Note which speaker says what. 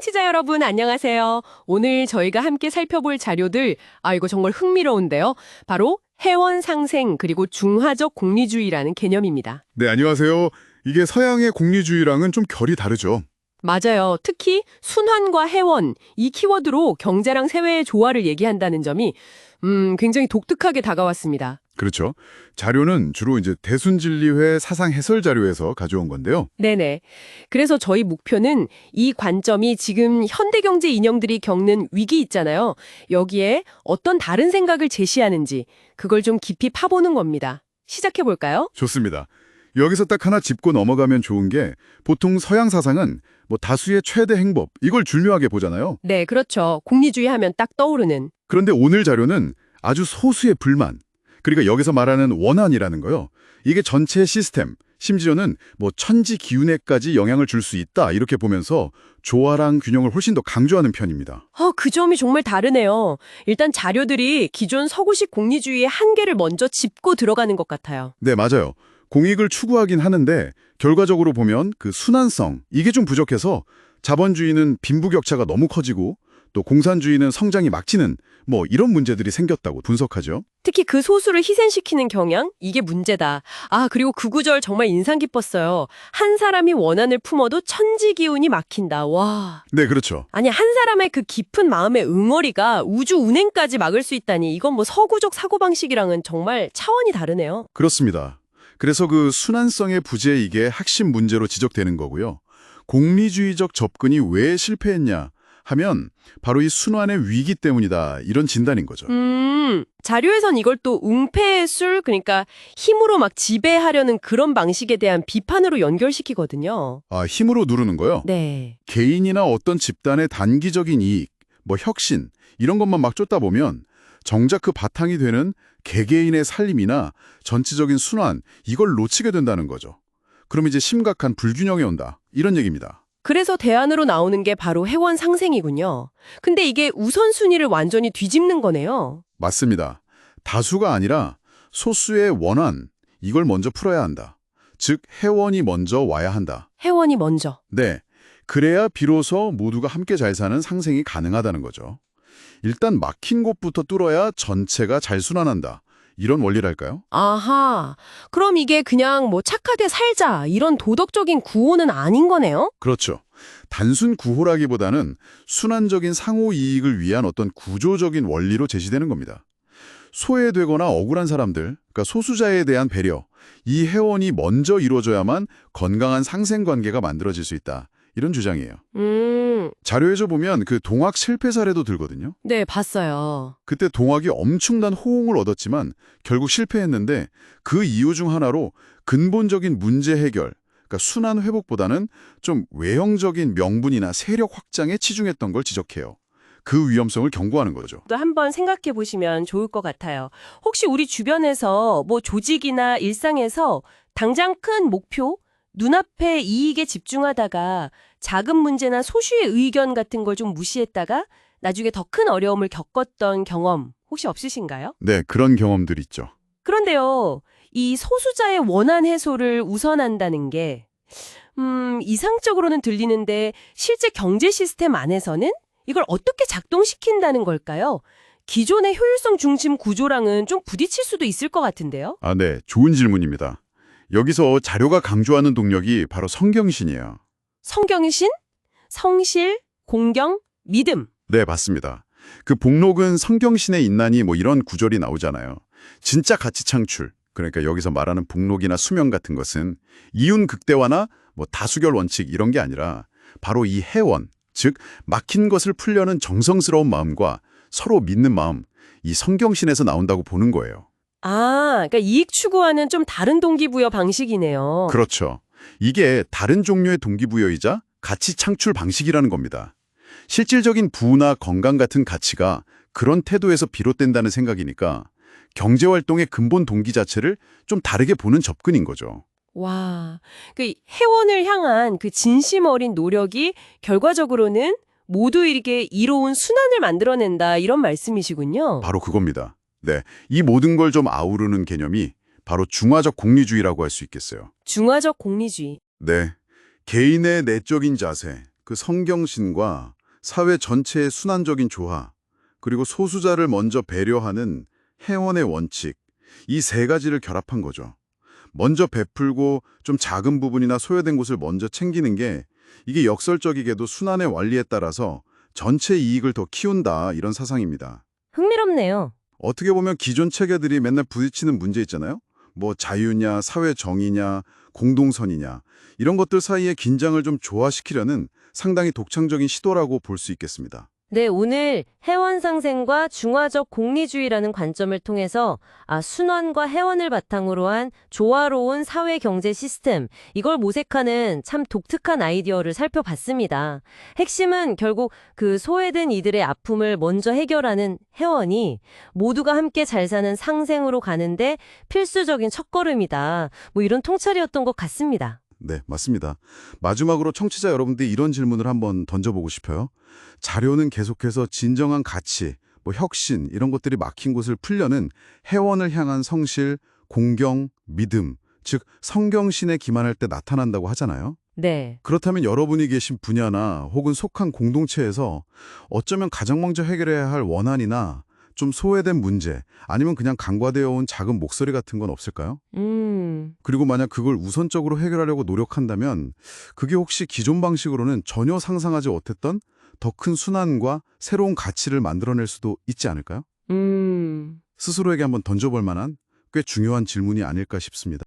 Speaker 1: 청취자 여러분 안녕하세요. 오늘 저희가 함께 살펴볼 자료들, 이거 정말 흥미로운데요. 바로 해원 상생 그리고 중화적 공리주의라는 개념입니다.
Speaker 2: 네, 안녕하세요. 이게 서양의 공리주의랑은 좀 결이 다르죠.
Speaker 1: 맞아요. 특히 순환과 해원, 이 키워드로 경제랑 세외의 조화를 얘기한다는 점이 굉장히 독특하게 다가왔습니다.
Speaker 2: 그렇죠. 자료는 주로 이제 대순진리회 사상 해설 자료에서 가져온 건데요.
Speaker 1: 네네. 그래서 저희 목표는 이 관점이 지금 현대경제 인형들이 겪는 위기 있잖아요. 여기에 어떤 다른 생각을 제시하는지 그걸 좀 깊이 파보는 겁니다. 시작해볼까요?
Speaker 2: 좋습니다. 여기서 딱 하나 짚고 넘어가면 좋은 게 보통 서양 사상은 뭐 다수의 최대 행복, 이걸 중요하게 보잖아요.
Speaker 1: 네, 그렇죠. 공리주의 하면 딱 떠오르는.
Speaker 2: 그런데 오늘 자료는 아주 소수의 불만, 그러니까 여기서 말하는 원한이라는 거요. 이게 전체 시스템, 심지어는 뭐 천지 기운에까지 영향을 줄 수 있다 이렇게 보면서 조화랑 균형을 훨씬 더 강조하는 편입니다.
Speaker 1: 그 점이 정말 다르네요. 일단 자료들이 기존 서구식 공리주의의 한계를 먼저 짚고 들어가는 것 같아요.
Speaker 2: 네, 맞아요. 공익을 추구하긴 하는데 결과적으로 보면 그 순환성, 이게 좀 부족해서 자본주의는 빈부격차가 너무 커지고 또 공산주의는 성장이 막히는 뭐 이런 문제들이 생겼다고 분석하죠.
Speaker 1: 특히 그 소수를 희생시키는 경향? 이게 문제다. 그리고 그 구절 정말 인상 깊었어요. 한 사람이 원한을 품어도 천지 기운이 막힌다. 와.
Speaker 2: 네, 그렇죠.
Speaker 1: 아니, 한 사람의 그 깊은 마음의 응어리가 우주 운행까지 막을 수 있다니 이건 뭐 서구적 사고방식이랑은 정말 차원이 다르네요.
Speaker 2: 그렇습니다. 그래서 그 순환성의 부재 이게 핵심 문제로 지적되는 거고요. 공리주의적 접근이 왜 실패했냐 하면 바로 이 순환의 위기 때문이다 이런 진단인 거죠.
Speaker 1: 자료에선 이걸 또 웅패의 술, 그러니까 힘으로 막 지배하려는 그런 방식에 대한 비판으로 연결시키거든요.
Speaker 2: 힘으로 누르는 거요?
Speaker 1: 네.
Speaker 2: 개인이나 어떤 집단의 단기적인 이익, 뭐 혁신 이런 것만 막 쫓다 보면 정작 그 바탕이 되는 개개인의 살림이나 전체적인 순환 이걸 놓치게 된다는 거죠. 그럼 이제 심각한 불균형이 온다 이런 얘기입니다.
Speaker 1: 그래서 대안으로 나오는 게 바로 해원 상생이군요. 근데 이게 우선순위를 완전히 뒤집는 거네요.
Speaker 2: 맞습니다. 다수가 아니라 소수의 원한, 이걸 먼저 풀어야 한다. 즉 해원이 먼저 와야 한다.
Speaker 1: 해원이 먼저.
Speaker 2: 네, 그래야 비로소 모두가 함께 잘 사는 상생이 가능하다는 거죠. 일단 막힌 곳부터 뚫어야 전체가 잘 순환한다. 이런 원리랄까요?
Speaker 1: 아하. 그럼 이게 그냥 뭐 착하게 살자 이런 도덕적인 구호는 아닌 거네요?
Speaker 2: 그렇죠. 단순 구호라기보다는 순환적인 상호 이익을 위한 어떤 구조적인 원리로 제시되는 겁니다. 소외되거나 억울한 사람들, 그러니까 소수자에 대한 배려, 이 해원이 먼저 이루어져야만 건강한 상생관계가 만들어질 수 있다. 이런 주장이에요. 자료에서 보면 그 동학 실패 사례도 들거든요.
Speaker 1: 네, 봤어요.
Speaker 2: 그때 동학이 엄청난 호응을 얻었지만 결국 실패했는데 그 이유 중 하나로 근본적인 문제 해결, 그러니까 순환 회복보다는 좀 외형적인 명분이나 세력 확장에 치중했던 걸 지적해요. 그 위험성을 경고하는 거죠.
Speaker 1: 또 한번 생각해 보시면 좋을 것 같아요. 혹시 우리 주변에서 뭐 조직이나 일상에서 당장 큰 목표, 눈앞의 이익에 집중하다가 작은 문제나 소수의 의견 같은 걸 좀 무시했다가 나중에 더 큰 어려움을 겪었던 경험 혹시 없으신가요?
Speaker 2: 네, 그런 경험들 있죠.
Speaker 1: 그런데요, 이 소수자의 원한 해소를 우선한다는 게 이상적으로는 들리는데 실제 경제 시스템 안에서는 이걸 어떻게 작동시킨다는 걸까요? 기존의 효율성 중심 구조랑은 좀 부딪힐 수도 있을 것 같은데요?
Speaker 2: 네, 좋은 질문입니다. 여기서 자료가 강조하는 동력이 바로 성경신이에요.
Speaker 1: 성경신, 성실, 공경, 믿음.
Speaker 2: 네, 맞습니다. 그 복록은 성경신의 인난이 뭐 이런 구절이 나오잖아요. 진짜 가치 창출, 그러니까 여기서 말하는 복록이나 수명 같은 것은 이윤 극대화나 뭐 다수결 원칙 이런 게 아니라 바로 이 해원, 즉 막힌 것을 풀려는 정성스러운 마음과 서로 믿는 마음, 이 성경신에서 나온다고 보는 거예요.
Speaker 1: 그러니까 이익 추구하는 좀 다른 동기부여 방식이네요.
Speaker 2: 그렇죠. 이게 다른 종류의 동기부여이자 가치 창출 방식이라는 겁니다. 실질적인 부나 건강 같은 가치가 그런 태도에서 비롯된다는 생각이니까 경제활동의 근본 동기 자체를 좀 다르게 보는 접근인 거죠.
Speaker 1: 와, 그 해원을 향한 그 진심 어린 노력이 결과적으로는 모두에게 이로운 순환을 만들어낸다 이런 말씀이시군요.
Speaker 2: 바로 그겁니다. 네, 이 모든 걸 좀 아우르는 개념이 바로 중화적 공리주의라고 할 수 있겠어요.
Speaker 1: 중화적 공리주의.
Speaker 2: 네, 개인의 내적인 자세, 그 그 성경신과 사회 전체의 순환적인 조화, 그리고 소수자를 먼저 배려하는 해원의 원칙, 이 세 가지를 결합한 거죠. 먼저 베풀고 좀 작은 부분이나 소외된 곳을 먼저 챙기는 게 이게 역설적이게도 순환의 원리에 따라서 전체 이익을 더 키운다 이런 사상입니다.
Speaker 3: 흥미롭네요.
Speaker 2: 어떻게 보면 기존 체계들이 맨날 부딪히는 문제 있잖아요. 뭐 자유냐, 사회 정의냐, 공동선이냐 이런 것들 사이의 긴장을 좀 조화시키려는 상당히 독창적인 시도라고 볼 수 있겠습니다.
Speaker 3: 네, 오늘 해원상생과 중화적 공리주의라는 관점을 통해서 순환과 해원을 바탕으로 한 조화로운 사회 경제 시스템, 이걸 모색하는 참 독특한 아이디어를 살펴봤습니다. 핵심은 결국 그 소외된 이들의 아픔을 먼저 해결하는 해원이 모두가 함께 잘 사는 상생으로 가는데 필수적인 첫걸음이다. 뭐 이런 통찰이었던 것 같습니다.
Speaker 2: 네, 맞습니다. 마지막으로 청취자 여러분들이 이런 질문을 한번 던져보고 싶어요. 자료는 계속해서 진정한 가치, 뭐 혁신 이런 것들이 막힌 곳을 풀려는 해원을 향한 성실, 공경, 믿음, 즉 성경신에 기만할 때 나타난다고 하잖아요.
Speaker 3: 네.
Speaker 2: 그렇다면 여러분이 계신 분야나 혹은 속한 공동체에서 어쩌면 가장 먼저 해결해야 할 원한이나 좀 소외된 문제, 아니면 그냥 간과되어 온 작은 목소리 같은 건 없을까요? 그리고 만약 그걸 우선적으로 해결하려고 노력한다면 그게 혹시 기존 방식으로는 전혀 상상하지 못했던 더 큰 순환과 새로운 가치를 만들어낼 수도 있지 않을까요? 스스로에게 한번 던져볼 만한 꽤 중요한 질문이 아닐까 싶습니다.